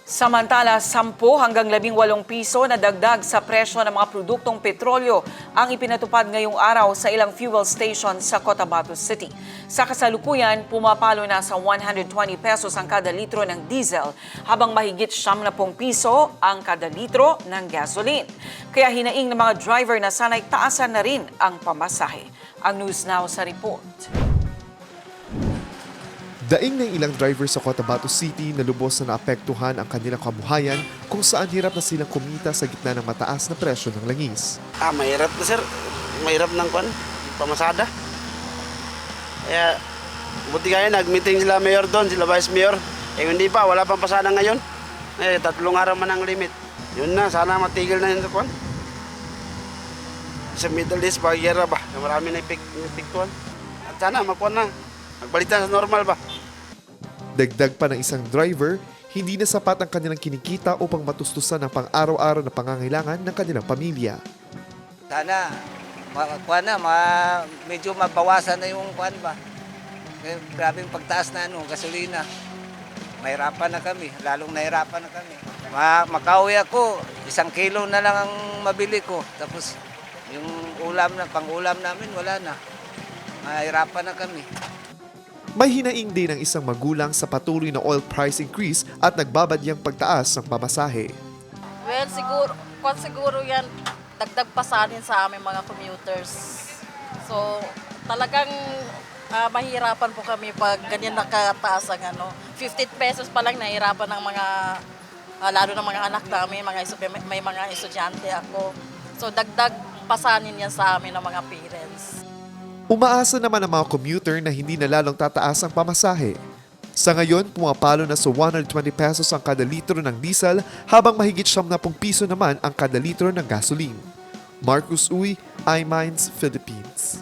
Samantala, 10 hanggang 18 piso na dagdag sa presyo ng mga produktong petrolyo ang ipinatupad ngayong araw sa ilang fuel station sa Cotabato City. Sa kasalukuyan, pumapalo na sa 120 pesos ang kada litro ng diesel habang mahigit 70 piso ang kada litro ng gasoline. Kaya hinaing ng mga driver na sana'y taasan na rin ang pamasahe. Ang News Now sa report. Daing ng ilang driver sa Cotabato City na lubos na naapektuhan ang kanilang kabuhayan kung saan hirap na silang kumita sa gitna ng mataas na presyo ng langis. Mahirap na sir. Mahirap ng pamasada. Kaya buti kaya nag-meeting sila mayor doon, sila vice mayor. Hindi pa, wala pang pasada ngayon. 3 araw man ang limit. Yun na, sana matigil na yun sa kwan. Sa Middle East, pag-gera ba? Marami na ipiktuan. At sana makuha na. Magbalitan sa normal ba? Dagdag pa ng isang driver, hindi na sapat ang kanilang kinikita upang matustusan ang pang-araw-araw na pangangailangan ng kanilang pamilya. Sana, medyo mabawasan na yung kuwan ba. Grabing pagtaas na gasolina. Mahirapan na kami, lalong nahirapan na kami. Makauwi ako, 1 kilo na lang ang mabili ko. Tapos yung pang-ulam namin wala na. Mahirapan na kami. May hinaing din ng isang magulang sa patuloy na oil price increase at nagbabadyang pagtaas ng pamasahe. Well, siguro yan, dagdag pa sa amin sa aming mga commuters. So, talagang mahirapan po kami pag ganyan nakataas ang 50 pesos pa lang nahirapan ng mga, lalo ng mga anak namin, may mga estudyante ako. So, dagdag pasanin yan sa amin ng mga parents. Umaasa naman ang mga commuter na hindi na lalong tataas ang pamasahe. Sa ngayon, pumapalo na sa 120 pesos ang kada litro ng diesel habang mahigit 70 piso naman ang kada litro ng gasoline. Marcus Uy, iMinds, Philippines.